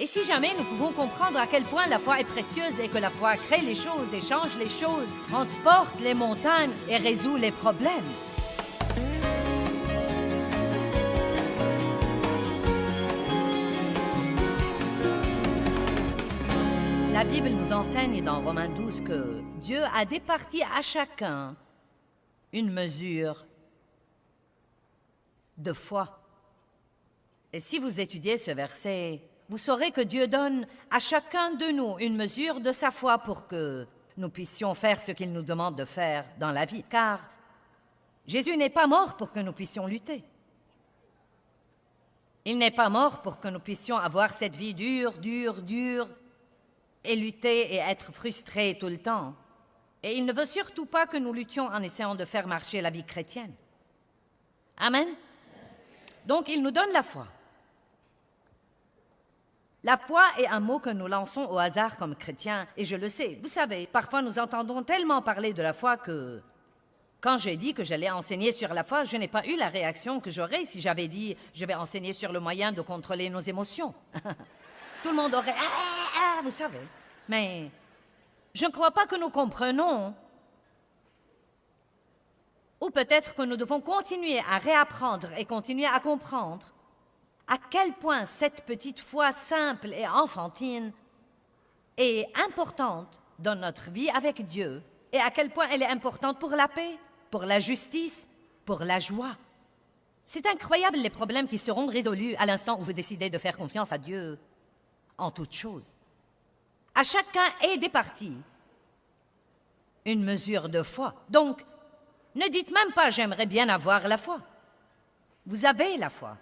Et si jamais nous pouvons comprendre à quel point la foi est précieuse et que la foi crée les choses et change les choses, transporte les montagnes et résout les problèmes. La Bible nous enseigne dans Romains 12 que Dieu a départi à chacun une mesure de foi. Et si vous étudiez ce verset, vous saurez que Dieu donne à chacun de nous une mesure de sa foi pour que nous puissions faire ce qu'il nous demande de faire dans la vie. Car Jésus n'est pas mort pour que nous puissions lutter. Il n'est pas mort pour que nous puissions avoir cette vie dure et lutter et être frustrés tout le temps. Et il ne veut surtout pas que nous luttions en essayant de faire marcher la vie chrétienne. Amen. Donc, il nous donne la foi. La foi est un mot que nous lançons au hasard comme chrétiens, et je le sais. Vous savez, parfois nous entendons tellement parler de la foi que, quand j'ai dit que j'allais enseigner sur la foi, je n'ai pas eu la réaction que j'aurais si j'avais dit « je vais enseigner sur le moyen de contrôler nos émotions ». Tout le monde aurait « vous savez ». Mais je ne crois pas que nous comprenons. Ou peut-être que nous devons continuer à réapprendre et continuer à comprendre à quel point cette petite foi simple et enfantine est importante dans notre vie avec Dieu et à quel point elle est importante pour la paix, pour la justice, pour la joie. C'est incroyable les problèmes qui seront résolus à l'instant où vous décidez de faire confiance à Dieu en toutes choses. À chacun est départi une mesure de foi. Donc, ne dites même pas « j'aimerais bien avoir la foi ». Vous avez la foi.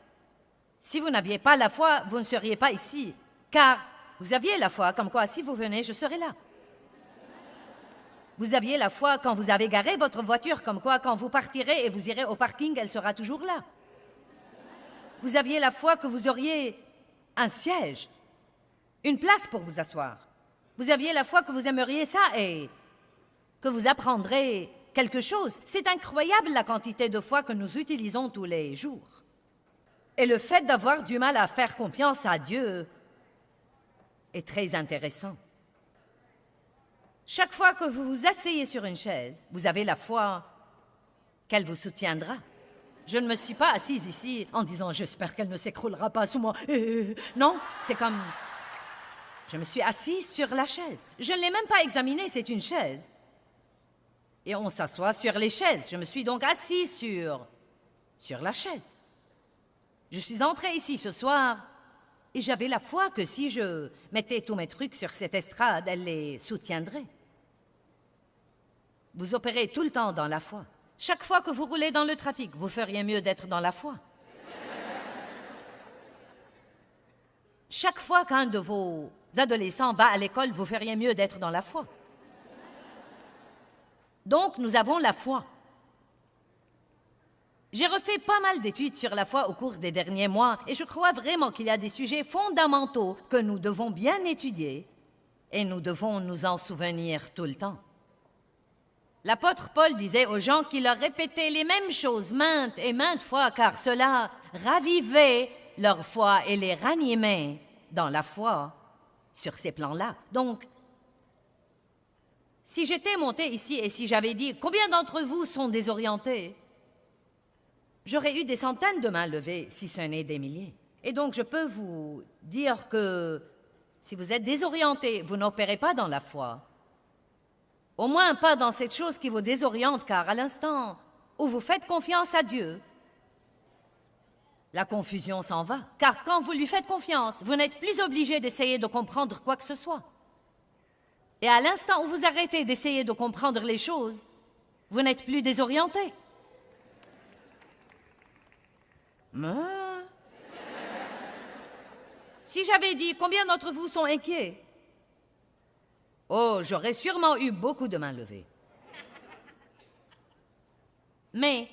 Si vous n'aviez pas la foi, vous ne seriez pas ici, car vous aviez la foi, comme quoi si vous venez, je serai là. Vous aviez la foi quand vous avez garé votre voiture, comme quoi quand vous partirez et vous irez au parking, elle sera toujours là. Vous aviez la foi que vous auriez un siège, une place pour vous asseoir. Vous aviez la foi que vous aimeriez ça et que vous apprendrez quelque chose. C'est incroyable la quantité de foi que nous utilisons tous les jours. Et le fait d'avoir du mal à faire confiance à Dieu est très intéressant. Chaque fois que vous vous asseyez sur une chaise, vous avez la foi qu'elle vous soutiendra. Je ne me suis pas assise ici en disant « j'espère qu'elle ne s'écroulera pas sous moi ». Non, c'est comme... Je me suis assise sur la chaise. Je ne l'ai même pas examinée, c'est une chaise. Et on s'assoit sur les chaises. Je me suis donc assise sur la chaise. Je suis entrée ici ce soir et j'avais la foi que si je mettais tous mes trucs sur cette estrade, elle les soutiendrait. Vous opérez tout le temps dans la foi. Chaque fois que vous roulez dans le trafic, vous feriez mieux d'être dans la foi. Chaque fois qu'un de vos adolescents va à l'école, vous feriez mieux d'être dans la foi. Donc, nous avons la foi. J'ai refait pas mal d'études sur la foi au cours des derniers mois et je crois vraiment qu'il y a des sujets fondamentaux que nous devons bien étudier et nous devons nous en souvenir tout le temps. L'apôtre Paul disait aux gens qu'il leur répétait les mêmes choses maintes et maintes fois car cela ravivait leur foi et les ranimait dans la foi sur ces plans-là. Donc, si j'étais montée ici et si j'avais dit « Combien d'entre vous sont désorientés ?» J'aurais eu des centaines de mains levées, si ce n'est des milliers. Et donc, je peux vous dire que si vous êtes désorienté, vous n'opérez pas dans la foi. Au moins pas dans cette chose qui vous désoriente, car à l'instant où vous faites confiance à Dieu, la confusion s'en va. Car quand vous lui faites confiance, vous n'êtes plus obligé d'essayer de comprendre quoi que ce soit. Et à l'instant où vous arrêtez d'essayer de comprendre les choses, vous n'êtes plus désorienté. Si j'avais dit « Combien d'entre vous sont inquiets ?» Oh, j'aurais sûrement eu beaucoup de mains levées. Mais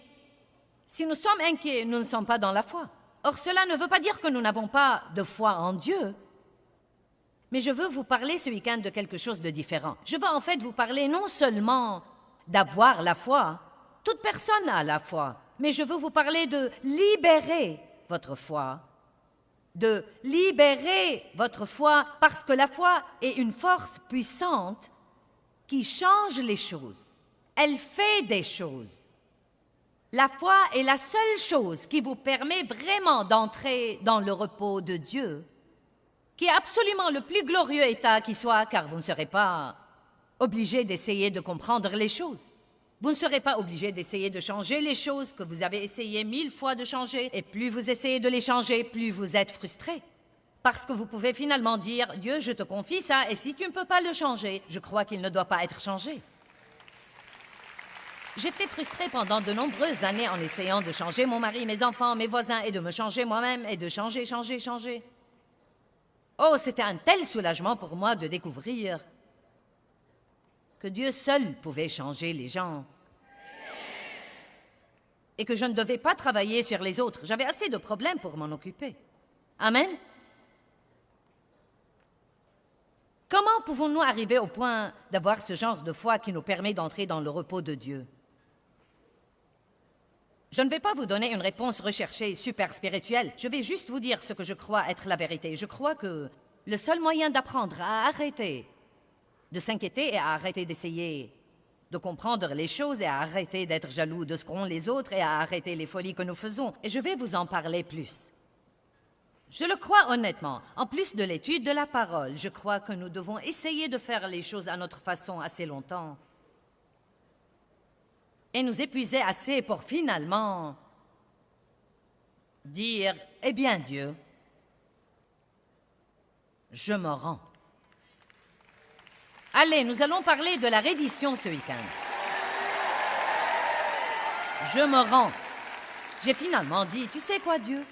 si nous sommes inquiets, nous ne sommes pas dans la foi. Or, cela ne veut pas dire que nous n'avons pas de foi en Dieu. Mais je veux vous parler ce week-end de quelque chose de différent. Je veux en fait vous parler non seulement d'avoir la foi, toute personne a la foi, mais je veux vous parler de libérer votre foi de libérer votre foi parce que la foi est une force puissante qui change les choses. Elle fait des choses. La foi est la seule chose qui vous permet vraiment d'entrer dans le repos de Dieu, qui est absolument le plus glorieux état qui soit, car vous ne serez pas obligé d'essayer de comprendre les choses. Vous ne serez pas obligé d'essayer de changer les choses que vous avez essayé 1000 fois de changer, et plus vous essayez de les changer, plus vous êtes frustré. Parce que vous pouvez finalement dire « Dieu, je te confie ça, et si tu ne peux pas le changer, je crois qu'il ne doit pas être changé. » J'étais frustrée pendant de nombreuses années en essayant de changer mon mari, mes enfants, mes voisins, et de me changer moi-même, et de changer. Oh, c'était un tel soulagement pour moi de découvrir que Dieu seul pouvait changer les gens. Et que je ne devais pas travailler sur les autres. J'avais assez de problèmes pour m'en occuper. Amen. Comment pouvons-nous arriver au point d'avoir ce genre de foi qui nous permet d'entrer dans le repos de Dieu? Je ne vais pas vous donner une réponse recherchée, super spirituelle. Je vais juste vous dire ce que je crois être la vérité. Je crois que le seul moyen d'apprendre à arrêter de s'inquiéter et à arrêter d'essayer de comprendre les choses et à arrêter d'être jaloux de ce qu'ont les autres et à arrêter les folies que nous faisons. Et je vais vous en parler plus. Je le crois honnêtement. En plus de l'étude de la parole, je crois que nous devons essayer de faire les choses à notre façon assez longtemps et nous épuiser assez pour finalement dire « Eh bien Dieu, je me rends. » Allez, nous allons parler de la reddition ce week-end. Je me rends. J'ai finalement dit, tu sais quoi, Dieu?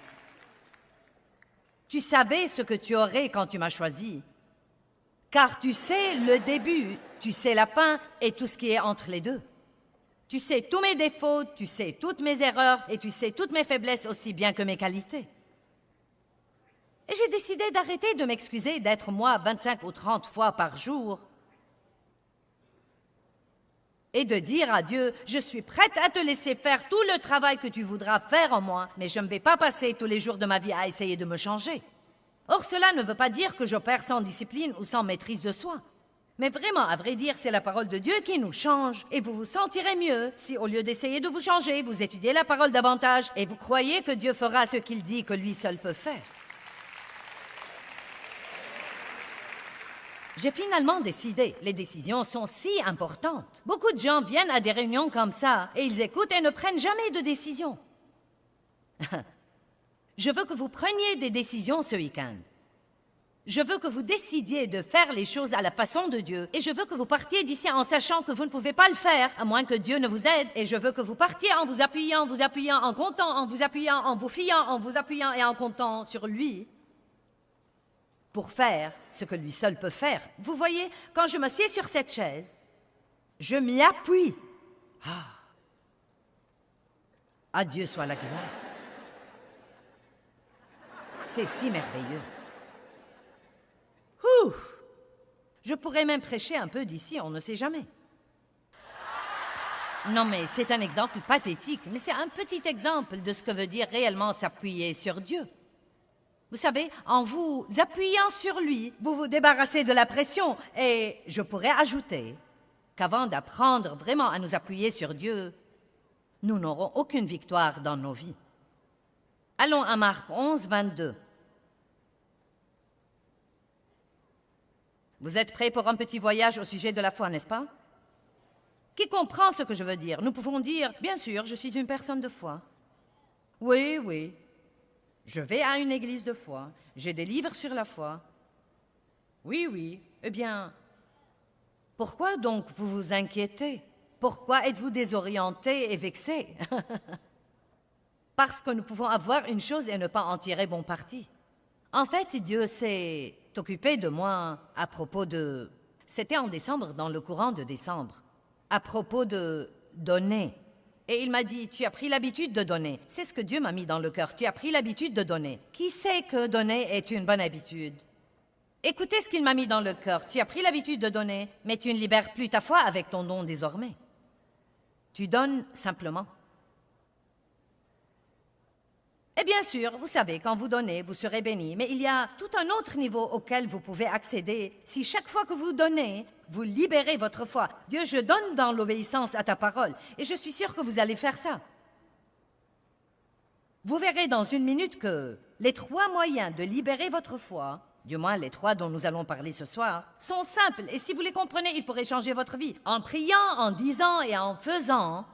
Tu savais ce que tu aurais quand tu m'as choisi. Car tu sais le début, tu sais la fin et tout ce qui est entre les deux. Tu sais tous mes défauts, tu sais toutes mes erreurs et tu sais toutes mes faiblesses aussi bien que mes qualités. Et j'ai décidé d'arrêter de m'excuser d'être moi 25 ou 30 fois par jour et de dire à Dieu, je suis prête à te laisser faire tout le travail que tu voudras faire en moi, mais je ne vais pas passer tous les jours de ma vie à essayer de me changer. Or, cela ne veut pas dire que j'opère sans discipline ou sans maîtrise de soi. Mais vraiment, à vrai dire, c'est la parole de Dieu qui nous change. Et vous vous sentirez mieux si, au lieu d'essayer de vous changer, vous étudiez la parole davantage et vous croyez que Dieu fera ce qu'il dit que lui seul peut faire. J'ai finalement décidé. Les décisions sont si importantes. Beaucoup de gens viennent à des réunions comme ça et ils écoutent et ne prennent jamais de décision. Je veux que vous preniez des décisions ce week-end. Je veux que vous décidiez de faire les choses à la façon de Dieu. Et je veux que vous partiez d'ici en sachant que vous ne pouvez pas le faire, à moins que Dieu ne vous aide. Et je veux que vous partiez en vous appuyant, en comptant, en vous appuyant, en vous fiant, en vous appuyant et en comptant sur lui pour faire ce que lui seul peut faire. Vous voyez, quand je m'assieds sur cette chaise, je m'y appuie. À Dieu soit la gloire. C'est si merveilleux. Je pourrais même prêcher un peu d'ici, on ne sait jamais. Non, mais c'est un exemple pathétique, mais c'est un petit exemple de ce que veut dire réellement s'appuyer sur Dieu. Vous savez, en vous appuyant sur lui, vous vous débarrassez de la pression. Et je pourrais ajouter qu'avant d'apprendre vraiment à nous appuyer sur Dieu, nous n'aurons aucune victoire dans nos vies. Allons à Marc 11, 22. Vous êtes prêts pour un petit voyage au sujet de la foi, n'est-ce pas? Qui comprend ce que je veux dire? Nous pouvons dire, bien sûr, je suis une personne de foi. Oui, oui. Je vais à une église de foi. J'ai des livres sur la foi. Oui, oui. Eh bien, pourquoi donc vous vous inquiétez? Pourquoi êtes-vous désorienté et vexé? Parce que nous pouvons avoir une chose et ne pas en tirer bon parti. En fait, Dieu s'est occupé de moi à propos de... C'était en décembre, dans le courant de décembre. À propos de donner. Et il m'a dit, tu as pris l'habitude de donner. C'est ce que Dieu m'a mis dans le cœur. Tu as pris l'habitude de donner. Qui sait que donner est une bonne habitude? Écoutez ce qu'il m'a mis dans le cœur. Tu as pris l'habitude de donner, mais tu ne libères plus ta foi avec ton don désormais. Tu donnes simplement. Et bien sûr, vous savez, quand vous donnez, vous serez béni, mais il y a tout un autre niveau auquel vous pouvez accéder. Si chaque fois que vous donnez, vous libérez votre foi. Dieu, je donne dans l'obéissance à ta parole, et je suis sûr que vous allez faire ça. Vous verrez dans une minute que les 3 moyens de libérer votre foi, du moins les 3 dont nous allons parler ce soir, sont simples, et si vous les comprenez, ils pourraient changer votre vie, en priant, en disant et en faisant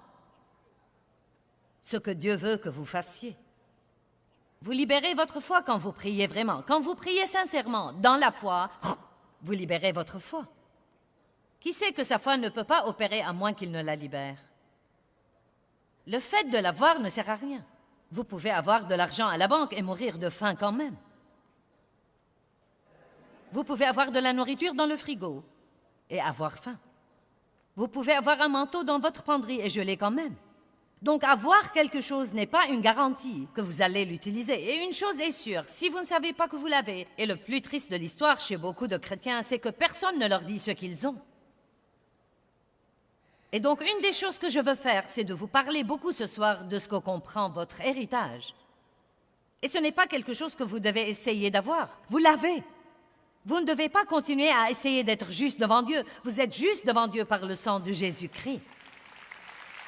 ce que Dieu veut que vous fassiez. Vous libérez votre foi quand vous priez vraiment. Quand vous priez sincèrement, dans la foi, vous libérez votre foi. Qui sait que sa foi ne peut pas opérer à moins qu'il ne la libère? Le fait de l'avoir ne sert à rien. Vous pouvez avoir de l'argent à la banque et mourir de faim quand même. Vous pouvez avoir de la nourriture dans le frigo et avoir faim. Vous pouvez avoir un manteau dans votre penderie et geler quand même. Donc, avoir quelque chose n'est pas une garantie que vous allez l'utiliser. Et une chose est sûre, si vous ne savez pas que vous l'avez, et le plus triste de l'histoire chez beaucoup de chrétiens, c'est que personne ne leur dit ce qu'ils ont. Et donc, une des choses que je veux faire, c'est de vous parler beaucoup ce soir de ce que comprend votre héritage. Et ce n'est pas quelque chose que vous devez essayer d'avoir. Vous l'avez. Vous ne devez pas continuer à essayer d'être juste devant Dieu. Vous êtes juste devant Dieu par le sang de Jésus-Christ.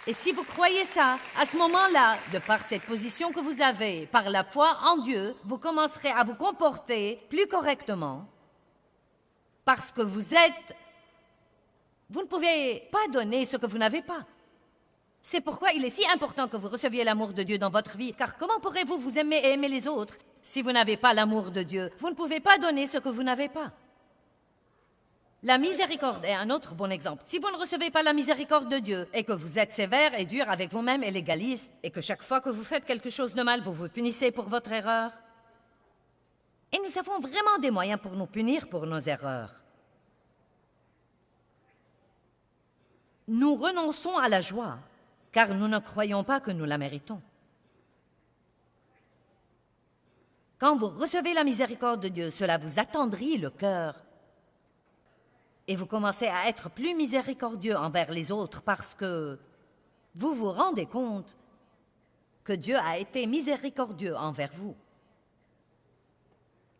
Et si vous croyez ça, à ce moment-là, de par cette position que vous avez, par la foi en Dieu, vous commencerez à vous comporter plus correctement. Parce que vous ne pouvez pas donner ce que vous n'avez pas. C'est pourquoi il est si important que vous receviez l'amour de Dieu dans votre vie, car comment pourrez-vous vous aimer et aimer les autres si vous n'avez pas l'amour de Dieu? Vous ne pouvez pas donner ce que vous n'avez pas. La miséricorde est un autre bon exemple. Si vous ne recevez pas la miséricorde de Dieu et que vous êtes sévère et dur avec vous-même et légaliste, et que chaque fois que vous faites quelque chose de mal, vous vous punissez pour votre erreur, et nous avons vraiment des moyens pour nous punir pour nos erreurs. Nous renonçons à la joie, car nous ne croyons pas que nous la méritons. Quand vous recevez la miséricorde de Dieu, cela vous attendrit le cœur. Et vous commencez à être plus miséricordieux envers les autres parce que vous vous rendez compte que Dieu a été miséricordieux envers vous.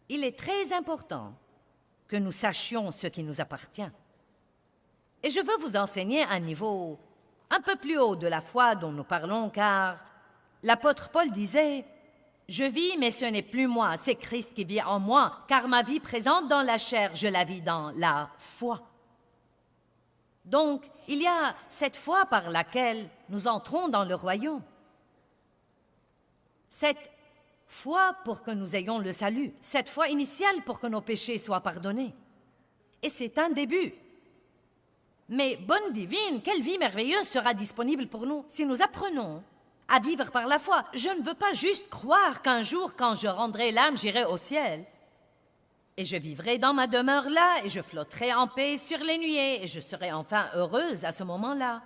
Il est très important que nous sachions ce qui nous appartient. Et je veux vous enseigner un niveau un peu plus haut de la foi dont nous parlons, car l'apôtre Paul disait « Je vis, mais ce n'est plus moi, c'est Christ qui vit en moi, car ma vie présente dans la chair, je la vis dans la foi. » Donc, il y a cette foi par laquelle nous entrons dans le royaume. Cette foi pour que nous ayons le salut, cette foi initiale pour que nos péchés soient pardonnés. Et c'est un début. Mais bonne divine, quelle vie merveilleuse sera disponible pour nous si nous apprenons à vivre par la foi. Je ne veux pas juste croire qu'un jour, quand je rendrai l'âme, j'irai au ciel. Et je vivrai dans ma demeure là, et je flotterai en paix sur les nuées, et je serai enfin heureuse à ce moment-là.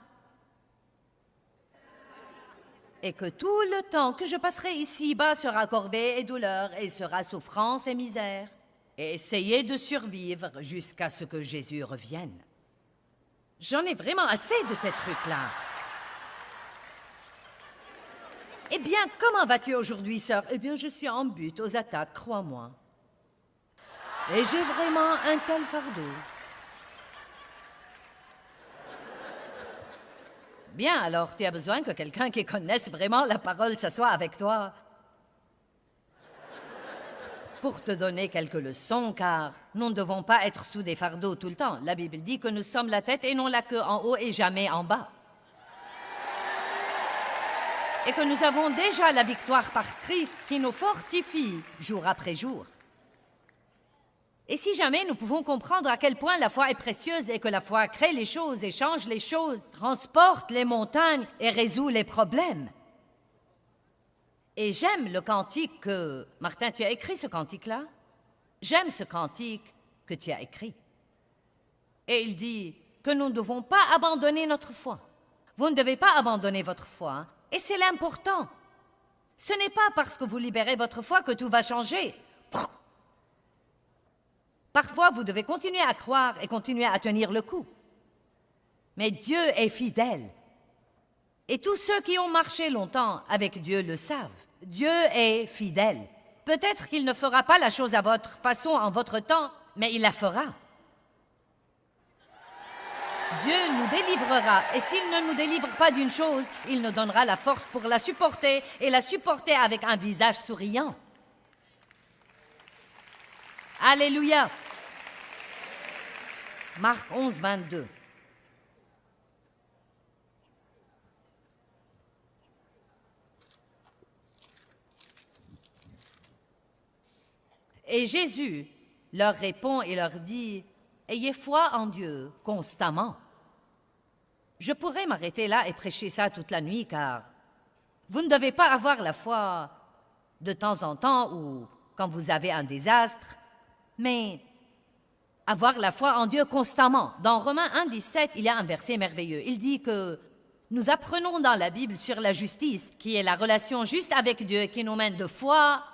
Et que tout le temps que je passerai ici-bas sera corvée et douleur, et sera souffrance et misère, et essayer de survivre jusqu'à ce que Jésus revienne. J'en ai vraiment assez de ces trucs-là. Eh bien, comment vas-tu aujourd'hui, sœur? Eh bien, je suis en butte aux attaques, crois-moi. Et j'ai vraiment un tel fardeau. Bien, alors tu as besoin que quelqu'un qui connaisse vraiment la parole s'assoie avec toi pour te donner quelques leçons, car nous ne devons pas être sous des fardeaux tout le temps. La Bible dit que nous sommes la tête et non la queue, en haut et jamais en bas. Et que nous avons déjà la victoire par Christ qui nous fortifie jour après jour. Et si jamais nous pouvons comprendre à quel point la foi est précieuse et que la foi crée les choses et change les choses, transporte les montagnes et résout les problèmes. Et j'aime le cantique que... Martin, tu as écrit ce cantique-là? J'aime ce cantique que tu as écrit. Et il dit que nous ne devons pas abandonner notre foi. Vous ne devez pas abandonner votre foi, hein? Et c'est l'important. Ce n'est pas parce que vous libérez votre foi que tout va changer. Parfois, vous devez continuer à croire et continuer à tenir le coup. Mais Dieu est fidèle. Et tous ceux qui ont marché longtemps avec Dieu le savent. Dieu est fidèle. Peut-être qu'il ne fera pas la chose à votre façon, en votre temps, mais il la fera. Dieu nous délivrera, et s'il ne nous délivre pas d'une chose, il nous donnera la force pour la supporter, et la supporter avec un visage souriant. Alléluia. Marc 11, 22. Et Jésus leur répond et leur dit, « Ayez foi en Dieu constamment. » Je pourrais m'arrêter là et prêcher ça toute la nuit, car vous ne devez pas avoir la foi de temps en temps ou quand vous avez un désastre, mais avoir la foi en Dieu constamment. Dans Romains 1, 17, il y a un verset merveilleux. Il dit que nous apprenons dans la Bible sur la justice, qui est la relation juste avec Dieu, qui nous mène de foi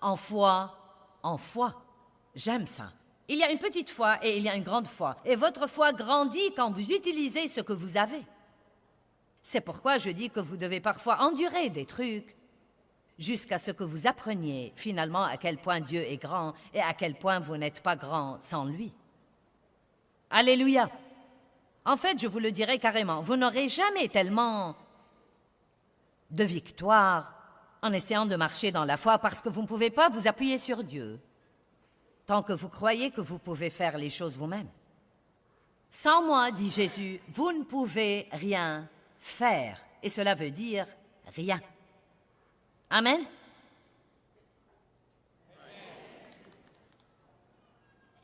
en foi en foi. J'aime ça. Il y a une petite foi et il y a une grande foi. Et votre foi grandit quand vous utilisez ce que vous avez. C'est pourquoi je dis que vous devez parfois endurer des trucs jusqu'à ce que vous appreniez finalement à quel point Dieu est grand et à quel point vous n'êtes pas grand sans lui. Alléluia. En fait, je vous le dirai carrément, vous n'aurez jamais tellement de victoire en essayant de marcher dans la foi parce que vous ne pouvez pas vous appuyer sur Dieu tant que vous croyez que vous pouvez faire les choses vous-même. Sans moi, dit Jésus, vous ne pouvez rien faire. Et cela veut dire rien. Amen.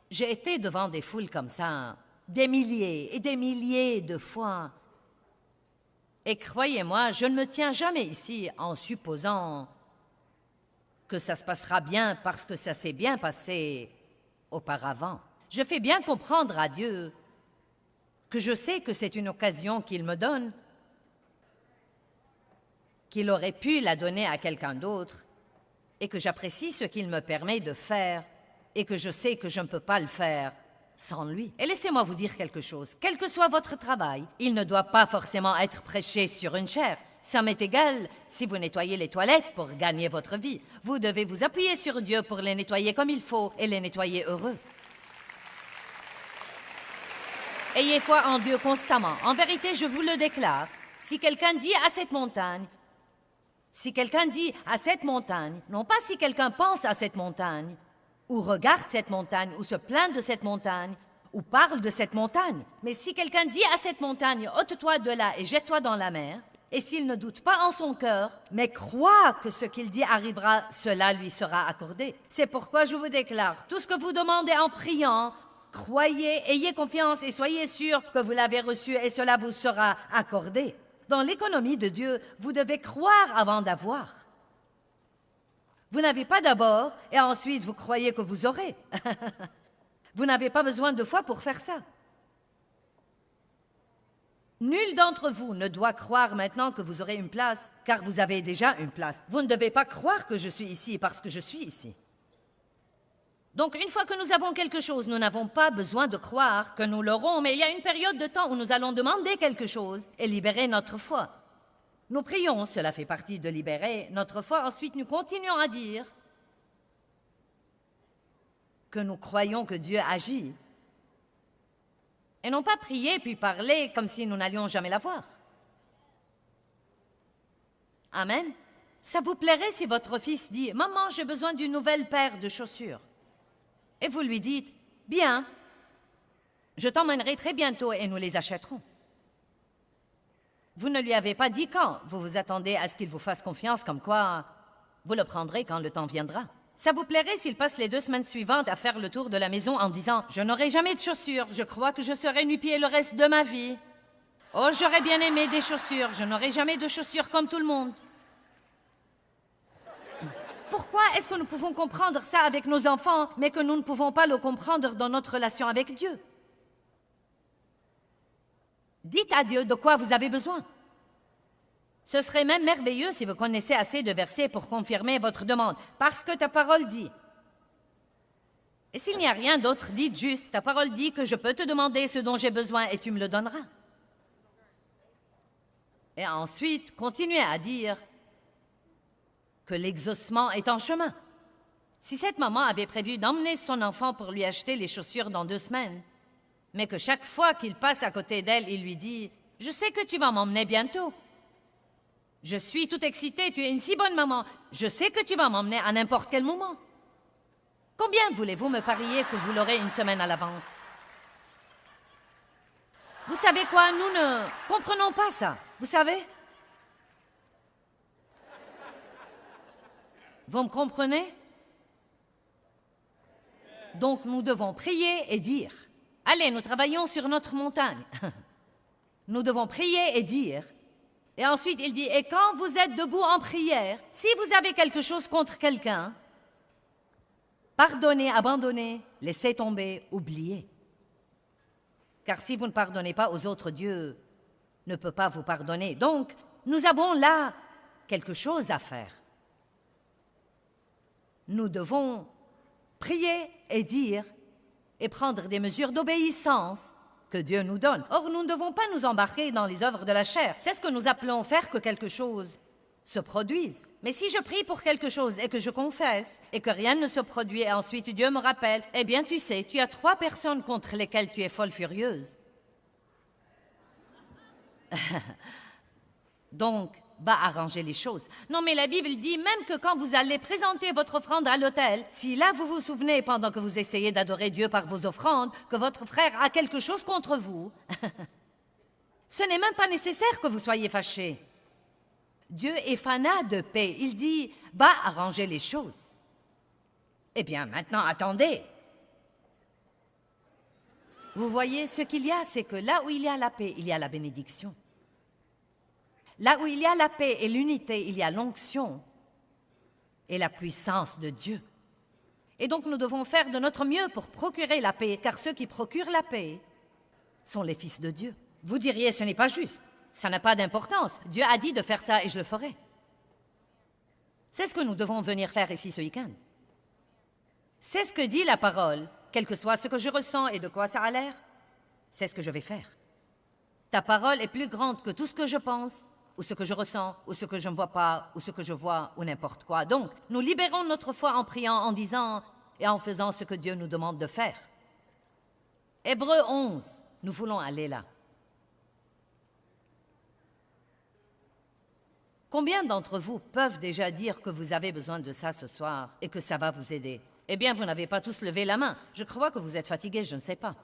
J'ai été devant des foules comme ça, des milliers et des milliers de fois. Et croyez-moi, je ne me tiens jamais ici en supposant que ça se passera bien parce que ça s'est bien passé auparavant. Je fais bien comprendre à Dieu que je sais que c'est une occasion qu'il me donne, qu'il aurait pu la donner à quelqu'un d'autre, et que j'apprécie ce qu'il me permet de faire, et que je sais que je ne peux pas le faire sans lui. Et laissez-moi vous dire quelque chose. Quel que soit votre travail, il ne doit pas forcément être prêché sur une chaire. Ça m'est égal si vous nettoyez les toilettes pour gagner votre vie. Vous devez vous appuyer sur Dieu pour les nettoyer comme il faut et les nettoyer heureux. Ayez foi en Dieu constamment. En vérité, je vous le déclare, si quelqu'un dit à cette montagne, non pas si quelqu'un pense à cette montagne, ou regarde cette montagne, ou se plaint de cette montagne, ou parle de cette montagne, mais si quelqu'un dit à cette montagne, ôte-toi de là et jette-toi dans la mer, et s'il ne doute pas en son cœur, mais croit que ce qu'il dit arrivera, cela lui sera accordé. C'est pourquoi je vous déclare, tout ce que vous demandez en priant, croyez, ayez confiance et soyez sûrs que vous l'avez reçu et cela vous sera accordé. Dans l'économie de Dieu, vous devez croire avant d'avoir. Vous n'avez pas d'abord et ensuite vous croyez que vous aurez. Vous n'avez pas besoin de foi pour faire ça. Nul d'entre vous ne doit croire maintenant que vous aurez une place, car vous avez déjà une place. Vous ne devez pas croire que je suis ici parce que je suis ici. Donc, une fois que nous avons quelque chose, nous n'avons pas besoin de croire que nous l'aurons, mais il y a une période de temps où nous allons demander quelque chose et libérer notre foi. Nous prions, cela fait partie de libérer notre foi. Ensuite, nous continuons à dire que nous croyons que Dieu agit. Et non pas prier puis parler comme si nous n'allions jamais la voir. Amen. Ça vous plairait si votre fils dit « Maman, j'ai besoin d'une nouvelle paire de chaussures. » Et vous lui dites « Bien, je t'emmènerai très bientôt et nous les achèterons. » Vous ne lui avez pas dit quand, vous vous attendez à ce qu'il vous fasse confiance comme quoi vous le prendrez quand le temps viendra. Ça vous plairait s'il passe les 2 semaines suivantes à faire le tour de la maison en disant « Je n'aurai jamais de chaussures, je crois que je serai nu-pied le reste de ma vie. Oh, j'aurais bien aimé des chaussures, je n'aurai jamais de chaussures comme tout le monde. » Pourquoi est-ce que nous pouvons comprendre ça avec nos enfants, mais que nous ne pouvons pas le comprendre dans notre relation avec Dieu? Dites à Dieu de quoi vous avez besoin. Ce serait même merveilleux si vous connaissez assez de versets pour confirmer votre demande, parce que ta parole dit. Et s'il n'y a rien d'autre, dites juste, ta parole dit que je peux te demander ce dont j'ai besoin et tu me le donneras. Et ensuite, continuez à dire que l'exaucement est en chemin. Si cette maman avait prévu d'emmener son enfant pour lui acheter les chaussures dans 2 semaines, mais que chaque fois qu'il passe à côté d'elle, il lui dit « Je sais que tu vas m'emmener bientôt. Je suis tout excitée, tu es une si bonne maman. Je sais que tu vas m'emmener à n'importe quel moment. Combien voulez-vous me parier que vous l'aurez 1 semaine à l'avance? » Vous savez quoi? Nous ne comprenons pas ça. Vous savez? Vous me comprenez? Donc nous devons prier et dire, « Allez, nous travaillons sur notre montagne. » Nous devons prier et dire. Et ensuite, il dit, « Et quand vous êtes debout en prière, si vous avez quelque chose contre quelqu'un, pardonnez, abandonnez, laissez tomber, oubliez. Car si vous ne pardonnez pas aux autres, Dieu ne peut pas vous pardonner. Donc, nous avons là quelque chose à faire. Nous devons prier et dire et prendre des mesures d'obéissance que Dieu nous donne. Or, nous ne devons pas nous embarquer dans les œuvres de la chair. C'est ce que nous appelons faire que quelque chose se produise. Mais si je prie pour quelque chose et que je confesse et que rien ne se produit et ensuite Dieu me rappelle, eh bien tu sais, tu as 3 personnes contre lesquelles tu es folle furieuse. Donc, va arranger les choses. Non, mais la Bible dit même que quand vous allez présenter votre offrande à l'autel, si là vous vous souvenez pendant que vous essayez d'adorer Dieu par vos offrandes, que votre frère a quelque chose contre vous, ce n'est même pas nécessaire que vous soyez fâchés. Dieu est fanat de paix. Il dit, va arranger les choses. Eh bien, maintenant, attendez. Vous voyez, ce qu'il y a, c'est que là où il y a la paix, il y a la bénédiction. Là où il y a la paix et l'unité, il y a l'onction et la puissance de Dieu. Et donc, nous devons faire de notre mieux pour procurer la paix, car ceux qui procurent la paix sont les fils de Dieu. Vous diriez, ce n'est pas juste. Ça n'a pas d'importance. Dieu a dit de faire ça et je le ferai. C'est ce que nous devons venir faire ici ce week-end. C'est ce que dit la parole, quel que soit ce que je ressens et de quoi ça a l'air, c'est ce que je vais faire. Ta parole est plus grande que tout ce que je pense, ou ce que je ressens, ou ce que je ne vois pas, ou ce que je vois, ou n'importe quoi. Donc, nous libérons notre foi en priant, en disant et en faisant ce que Dieu nous demande de faire. Hébreux 11, nous voulons aller là. Combien d'entre vous peuvent déjà dire que vous avez besoin de ça ce soir et que ça va vous aider? Eh bien, vous n'avez pas tous levé la main. Je crois que vous êtes fatigués, je ne sais pas.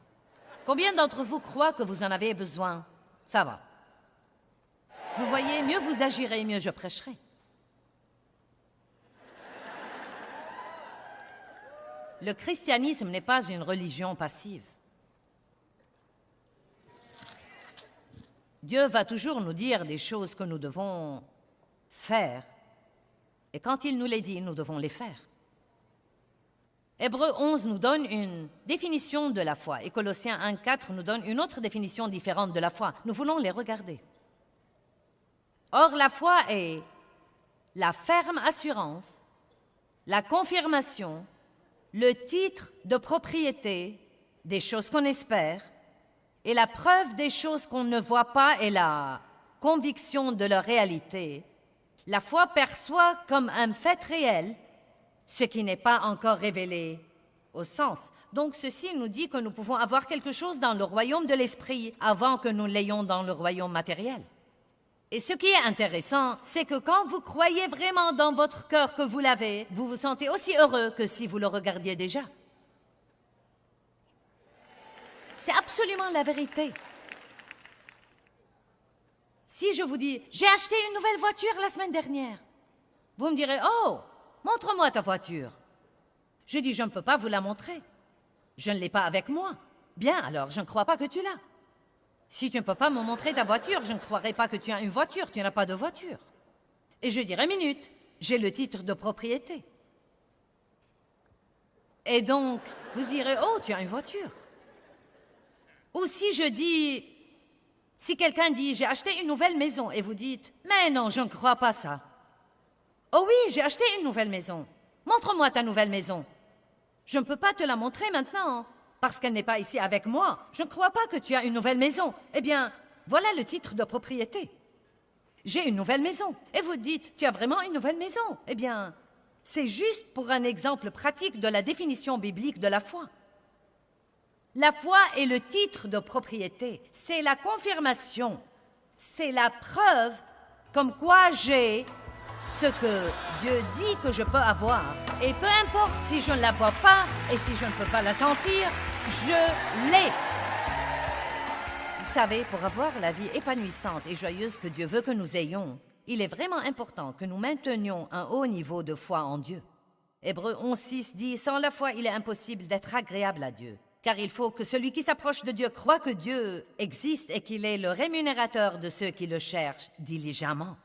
Combien d'entre vous croient que vous en avez besoin? Ça va. Vous voyez, mieux vous agirez, mieux je prêcherai. Le christianisme n'est pas une religion passive. Dieu va toujours nous dire des choses que nous devons faire. Et quand il nous les dit, nous devons les faire. Hébreux 11 nous donne une définition de la foi et Colossiens 1,4 nous donne une autre définition différente de la foi. Nous voulons les regarder. Or, la foi est la ferme assurance, la confirmation, le titre de propriété des choses qu'on espère et la preuve des choses qu'on ne voit pas et la conviction de leur réalité. La foi perçoit comme un fait réel ce qui n'est pas encore révélé au sens. Donc ceci nous dit que nous pouvons avoir quelque chose dans le royaume de l'esprit avant que nous l'ayons dans le royaume matériel. Et ce qui est intéressant, c'est que quand vous croyez vraiment dans votre cœur que vous l'avez, vous vous sentez aussi heureux que si vous le regardiez déjà. C'est absolument la vérité. Si je vous dis, j'ai acheté une nouvelle voiture la semaine dernière, vous me direz, oh, montre-moi ta voiture. Je dis, je ne peux pas vous la montrer. Je ne l'ai pas avec moi. Bien, alors, je ne crois pas que tu l'as. Si tu ne peux pas me montrer ta voiture, je ne croirai pas que tu as une voiture. Tu n'as pas de voiture. Et je dirai, minute, j'ai le titre de propriété. Et donc, vous direz, oh, tu as une voiture. Ou si je dis, si quelqu'un dit, j'ai acheté une nouvelle maison, et vous dites, mais non, je ne crois pas ça. Oh oui, j'ai acheté une nouvelle maison. Montre-moi ta nouvelle maison. Je ne peux pas te la montrer maintenant, parce qu'elle n'est pas ici avec moi. Je ne crois pas que tu as une nouvelle maison. Eh bien, voilà le titre de propriété. j'ai une nouvelle maison. Et vous dites, tu as vraiment une nouvelle maison? Eh bien, c'est juste pour un exemple pratique de la définition biblique de la foi. La foi est le titre de propriété. C'est la confirmation. C'est la preuve comme quoi j'ai ce que Dieu dit que je peux avoir. Et peu importe si je ne la vois pas et si je ne peux pas la sentir, je l'ai. Vous savez, pour avoir la vie épanouissante et joyeuse que Dieu veut que nous ayons, il est vraiment important que nous maintenions un haut niveau de foi en Dieu. Hébreux 11:6 dit « Sans la foi, il est impossible d'être agréable à Dieu. Car il faut que celui qui s'approche de Dieu croit que Dieu existe et qu'il est le rémunérateur de ceux qui le cherchent diligemment. »